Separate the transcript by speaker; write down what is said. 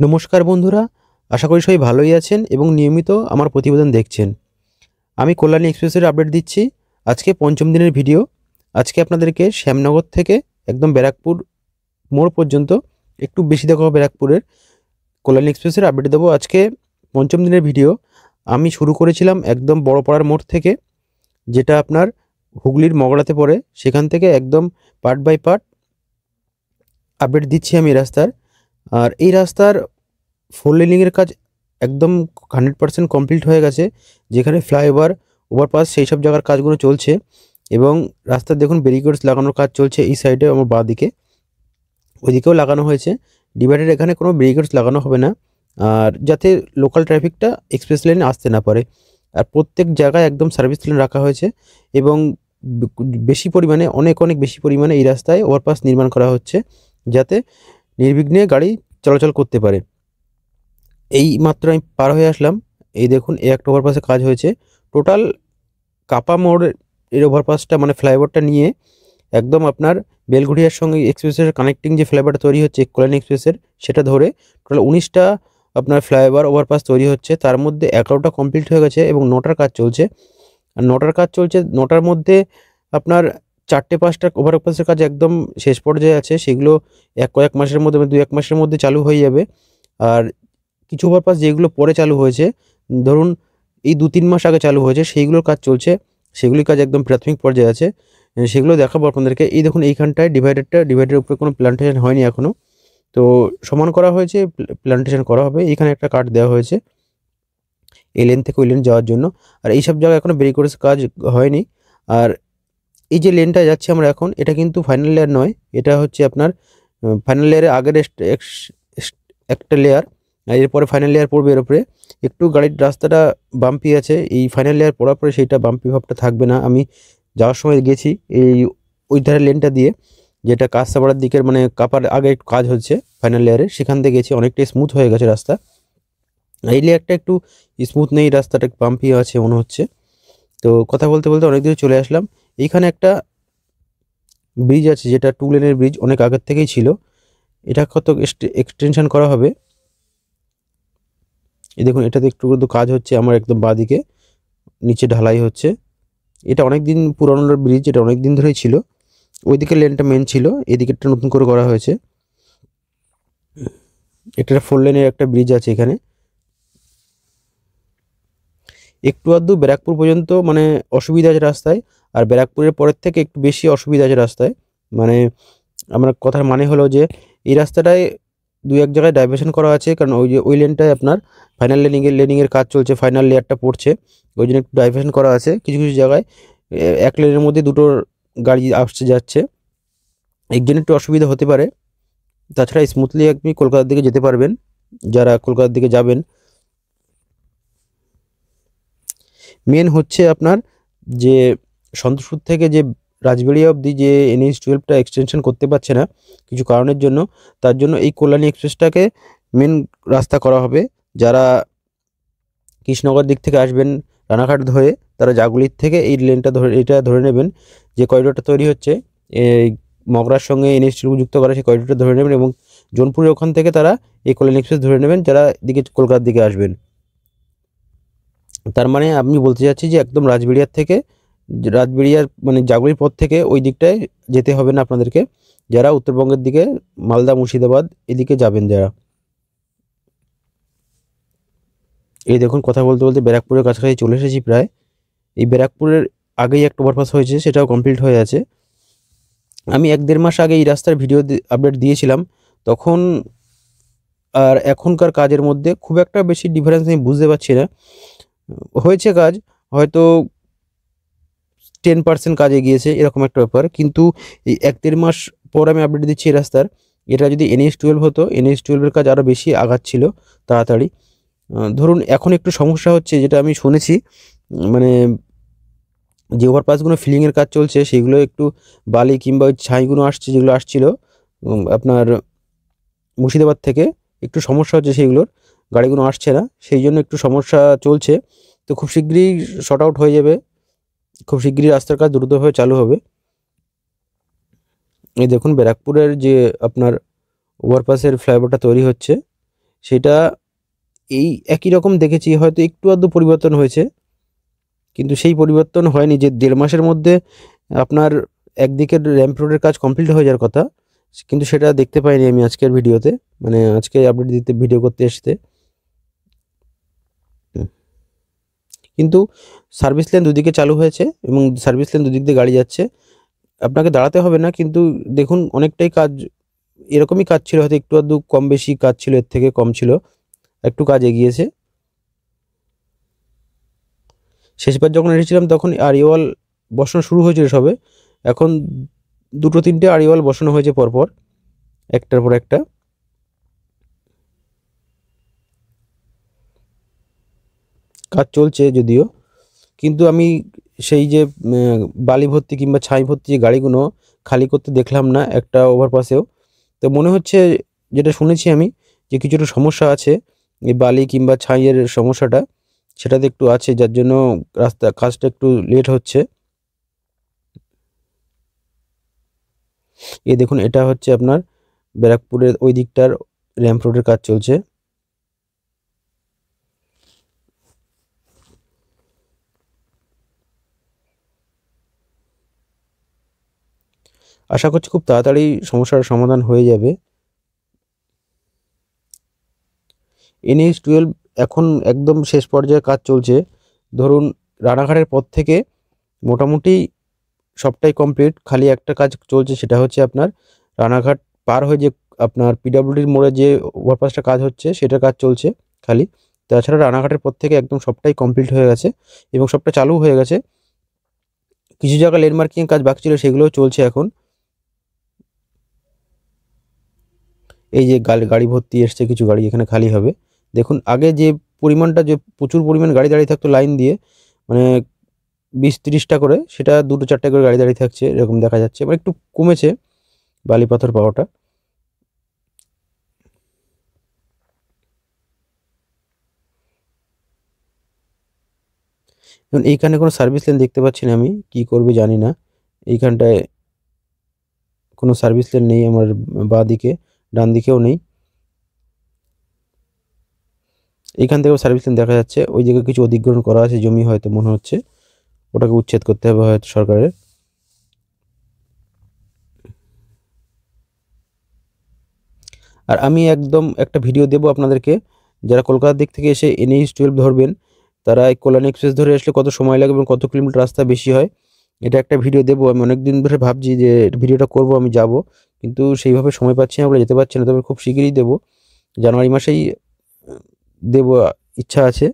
Speaker 1: নমস্কার বন্ধুরা, আশা করি সবাই ভালোই আছেন এবং নিয়মিত আমার প্রতিবেদন দেখছেন। আমি কল্যাণী এক্সপ্রেসের আপডেট দিচ্ছি। আজকে পঞ্চম দিনের ভিডিও। আজকে আপনাদেরকে শ্যামনগর থেকে একদম ব্যারাকপুর মোড় পর্যন্ত একটু বেশি দেখাবো ব্যারাকপুরের কল্যাণী এক্সপ্রেসের আপডেট দেবো। আজকে পঞ্চম দিনের ভিডিও। আমি শুরু করেছিলাম একদম বড়পাড়ার মোড় থেকে, যেটা আপনার হুগলির মগরাতে পড়ে। সেখান থেকে একদম পার্ট বাই পার্ট আপডেট দিচ্ছি আমি এই রাস্তার। আর এই রাস্তার 4 লেনিংয়ের কাজ একদম 100% কমপ্লিট হয়ে গেছে। যেখানে ফ্লাইওভার, ওভারপাস সেই সব জায়গার কাজগুলো চলছে এবং রাস্তার দেখুন ব্যারিকেডস লাগানোর কাজ চলছে এই সাইডে আমার বাঁ দিকে, ওইদিকেও লাগানো হয়েছে। ডিভাইডার এখানে কোনো ব্যারিকেডস লাগানো হবে না, আর যাতে লোকাল ট্রাফিকটা এক্সপ্রেস লাইনে আসতে না পারে। আর প্রত্যেক জায়গায় একদম সার্ভিস লেন রাখা হয়েছে এবং বেশি পরিমাণে অনেক অনেক বেশি পরিমাণে এই রাস্তায় ওভারপাস নির্মাণ করা হচ্ছে, যাতে নির্বিঘ্নে গাড়ি চলাচল করতে পারে। এই মাত্র আমি পার হয়ে আসলাম। এই দেখুন, এই একটা ওভারপাসে কাজ হয়েছে। টোটাল কাপা মোড় এর ওভারপাসটা মানে ফ্লাইওভারটা নিয়ে একদম আপনার বেলঘড়িয়ার সঙ্গে এক্সপ্রেসের কানেক্টিং যে ফ্লাইওভারটা তৈরি হচ্ছে কল্যাণী এক্সপ্রেসের, সেটা ধরে টোটাল 19টা আপনার ফ্লাইওভার ওভারপাস তৈরি হচ্ছে। তার মধ্যে 11টা কমপ্লিট হয়ে গেছে এবং 9টার কাজ চলছে। আর 9টার কাজ চলছে, 9টার মধ্যে আপনার 4টে-5টা ওভারপাসের কাজ একদম শেষ পর্যায়ে আছে। সেগুলো কয়েক মাসের মধ্যে, 2-1 মাসের মধ্যে চালু হয়ে যাবে। আর কিছু ওভারপাস যেগুলো পরে চালু হয়েছে, ধরুন এই 2-3 মাস আগে চালু হয়েছে, সেইগুলোর কাজ চলছে। সেগুলির কাজ একদম প্রাথমিক পর্যায়ে আছে। সেগুলো দেখাবো আপনাদেরকে। এই দেখুন, এইখানটায় ডিভাইডারের উপরে কোনো প্ল্যান্টেশন হয়নি এখনও, তো সমান করা হয়েছে, প্ল্যান্টেশন করা হবে। এখানে একটা কাট দেওয়া হয়েছে এই লেন থেকে ওই লেন যাওয়ার জন্য। আর এইসব জায়গায় এখনও ব্যারিকেডের কাজ হয়নি। আর এই যে লেনটা যাচ্ছি আমরা এখন, এটা কিন্তু ফাইনাল লেয়ার নয়, এটা হচ্ছে আপনার ফাইনাল লেয়ারের আগের একটা লেয়ার। আর এরপরে ফাইনাল লেয়ার পড়বে এর উপরে। একটু গাড়ির রাস্তাটা বাম্পি আছে, এই ফাইনাল লেয়ার পড়ার পরে সেইটা বাম্পি ভাবটা থাকবে না। আমি যাওয়ার সময় গেছি এই ওই ধারে লেনটা দিয়ে, যেটা কাঁচরাপাড়ার দিকের মানে কাপার আগে একটু কাজ হচ্ছে ফাইনাল লেয়ারে, সেখান থেকে গেছি। অনেকটাই স্মুথ হয়ে গেছে রাস্তা। এই লেয়ারটা একটু স্মুথ নেই, রাস্তাটা বাম্পি আছে মনে হচ্ছে। তো কথা বলতে বলতে অনেক দূরে চলে আসলাম। এইখানে একটা ব্রিজ আছে, যেটা 2 লেনের ব্রিজ, অনেক আগের থেকেই ছিল। এটা কত এক্সটেনশন করা হবে। এই দেখুন, এটাতে একটু কিন্তু কাজ হচ্ছে আমার একদম বাঁদিকে, নিচে ঢালাই হচ্ছে। এটা অনেক দিন পুরনো ব্রিজ, এটা অনেক দিন ধরেই ছিল। ওইদিকে লেনটা মেন ছিল, এদিকেরটা নতুন করে করা হয়েছে। একটা 4 লেনের একটা ব্রিজ আছে এখানে। একটু আধটু ব্যারাকপুর পর্যন্ত মানে অসুবিধা আছে রাস্তায়, আর ব্যারাকপুরের পরের থেকে একটু বেশি অসুবিধা আছে রাস্তায়। মানে আমার কথার মানে হলো যে এই রাস্তাটায় 2-1 জায়গায় ডাইভারশন করা আছে, কারণ ওই যে ওই লেনটায় আপনার ফাইনাল লেনিংয়ের কাজ চলছে, ফাইনাল লেয়ারটা পড়ছে, ওই জন্য একটু ডাইভারশন করা আছে কিছু কিছু জায়গায়। এক লেনের মধ্যে দুটো গাড়ি আসছে যাচ্ছে, এর জন্য একটু অসুবিধা হতে পারে। তাছাড়া স্মুথলি আপনি কলকাতার দিকে যেতে পারবেন, যারা কলকাতার দিকে যাবেন। মেন হচ্ছে আপনার যে সন্তোষপুর থেকে যে রাজবাড়িয়া অবধি যে NH-12টা এক্সটেনশন করতে পারছে না কিছু কারণের জন্য, তার জন্য এই কল্যাণী এক্সপ্রেসটাকে মেন রাস্তা করা হবে। যারা কৃষ্ণনগর দিক থেকে আসবেন রানাঘাট ধরে, তারা জাগুলির থেকে এই লেনটা ধরে, এটা ধরে নেবেন। যে করিডোরটা তৈরি হচ্ছে এই মগরার সঙ্গে NH-12 যুক্ত করা, সেই করিডোরটা ধরে নেবেন এবং জোনপুরের ওখান থেকে তারা এই কল্যাণী এক্সপ্রেস ধরে নেবেন, যারা দিকে কলকাতার দিকে আসবেন। তার মানে আমি বলতে চাচ্ছি যে একদম রাজবেড়িয়ার মানে জাগুলির পথ থেকে ওই দিকটায় যেতে হবে না আপনাদেরকে, যারা উত্তরবঙ্গের দিকে মালদা মুর্শিদাবাদ এদিকে যাবেন যারা। এই দেখুন, কথা বলতে বলতে ব্যারাকপুরের কাছাকাছি চলে এসেছি প্রায়। এই ব্যারাকপুরের আগেই একটা ওভারপাস হয়েছে, সেটাও কমপ্লিট হয়ে আছে। আমি 1-1.5 মাস আগে এই রাস্তার ভিডিও আপডেট দিয়েছিলাম তখন, আর এখনকার কাজের মধ্যে খুব একটা বেশি ডিফারেন্স আমি বুঝতে পারছি না। হয়েছে কাজ হয়তো 10% কাজ এগিয়েছে, এরকম একটা ব্যাপার। কিন্তু এই 1-1.5 মাস পর আমি আপডেট দিচ্ছি এই রাস্তার। এটা যদি NH-12 হতো, NH-12 এর কাজ আরও বেশি আগাচ্ছিল তাড়াতাড়ি। ধরুন এখন একটু সমস্যা হচ্ছে, যেটা আমি শুনেছি, মানে যে ওভারপাসগুলো ফিলিংয়ের কাজ চলছে সেগুলো একটু বালি কিংবা ওই ছাইগুলো আসছে, যেগুলো আসছিল আপনার মুর্শিদাবাদ থেকে, একটু সমস্যা হচ্ছে, সেইগুলোর গাড়িগুলো আসছে না, সেই জন্য একটু সমস্যা চলছে। তো খুব শীঘ্রই শর্ট আউট হয়ে যাবে, খুব শীঘ্রই রাস্তার কাজ দ্রুতভাবে চালু হবে। এই দেখুন, ব্যারাকপুরের যে আপনার ওভারপাসের ফ্লাইওভারটা তৈরি হচ্ছে, সেটা এই একই রকম দেখেছি, হয়তো একটু আধটু পরিবর্তন হয়েছে, কিন্তু সেই পরিবর্তন হয়নি যে 1.5 মাসের মধ্যে আপনার একদিকের র্যাম্প রোডের কাজ কমপ্লিট হয়ে যাওয়ার কথা, কিন্তু সেটা দেখতে পাইনি আমি আজকের ভিডিওতে, মানে আজকে আপডেট দিতে ভিডিও করতে এসতে। কিন্তু সার্ভিস লেন দুদিকে চালু হয়েছে এবং সার্ভিস লেন দুদিক দিয়ে গাড়ি যাচ্ছে, আপনাকে দাঁড়াতে হবে না। কিন্তু দেখুন অনেকটাই কাজ এরকমই কাজ ছিল, হয়তো একটু আধটু কম বেশি কাজ ছিল, এর থেকে কম ছিল, একটু কাজ এগিয়েছে। শেষবার যখন এসেছিলাম তখন আড়িওয়াল বসানো শুরু হয়েছিল সবে, এখন 2-3টে আড়িওয়াল বসানো হয়েছে পরপর, একটার পর একটা। কাজ চলছে যদিও, কিন্তু আমি সেই যে বালি ভর্তি কিংবা ছাই ভর্তি যে গাড়িগুলো খালি করতে দেখলাম না একটা ওভারপাসেও। তো মনে হচ্ছে, যেটা শুনেছি আমি, যে কিছুটা সমস্যা আছে এই বালি কিংবা ছাইয়ের সমস্যাটা, সেটাতে একটু আছে, যার জন্য কাজটা একটু লেট হচ্ছে। এই দেখুন, এটা হচ্ছে আপনার ব্যারাকপুরের ওই দিকটার র্যাম্প রোডের কাজ চলছে। আশা করছি খুব তাড়াতাড়ি সমস্যার সমাধান হয়ে যাবে। NH-12 এখন একদম শেষ পর্যায়ে কাজ চলছে। ধরুন রানাঘাটের পর থেকে মোটামুটি সবটাই কমপ্লিট, খালি একটা কাজ চলছে, সেটা হচ্ছে আপনার রানাঘাট পার হয়ে যে আপনার পিডব্লিউডির মোড়ে যে ওভারপাসটা কাজ হচ্ছে সেটার কাজ চলছে খালি। তাছাড়া রানাঘাটের পর থেকে একদম সবটাই কমপ্লিট হয়ে গেছে এবং সবটা চালু হয়ে গেছে। কিছু জায়গায় লেন মার্কিং কাজ বাকি ছিল, সেগুলোও চলছে এখন। এই যে গাড়ি ভর্তি এসছে, কিছু গাড়ি এখানে খালি হবে। দেখুন আগে যে পরিমাণটা, যে প্রচুর পরিমাণ গাড়ি দাঁড়িয়ে থাকতো লাইন দিয়ে, মানে 20-30টা করে, সেটা 2-4টে করে গাড়ি দাঁড়িয়ে থাকছে এরকম দেখা যাচ্ছে, এবার একটু কমেছে বালি পাথর পাওয়াটা। এখন এইখানে কোনো সার্ভিস লেন দেখতে পাচ্ছি না আমি, কি করবে জানি না। এইখানটায় কোনো সার্ভিস লেন নেই আমার বাঁ দিকে, ডান দিকেও নেই। এইখান থেকেও সার্ভিস লেন দেখা যাচ্ছে, ওই জায়গায় কিছু অধিগ্রহণ করা আছে জমি, হয়তো মনে হচ্ছে ওটাকে উচ্ছেদ করতে হবে হয়তো সরকারের। আর আমি একদম একটা ভিডিও দেবো আপনাদেরকে, যারা কলকাতার দিক থেকে এসে NH-12 ধরবেন, তারা এই কল্যাণী এক্সপ্রেস ধরে আসলে কত সময় লাগবে এবং কত কিলোমিটার রাস্তা বেশি হয়, এটা একটা ভিডিও দেবো। আমি অনেক দিন ধরে ভাবছি যে ভিডিওটা করব, আমি যাব, কিন্তু সেইভাবে সময় পাচ্ছি না বলে যেতে পারছি না, তবে খুব শিগগিরই দেবো, জানুয়ারি মাসেই দেবো, ইচ্ছা আছে।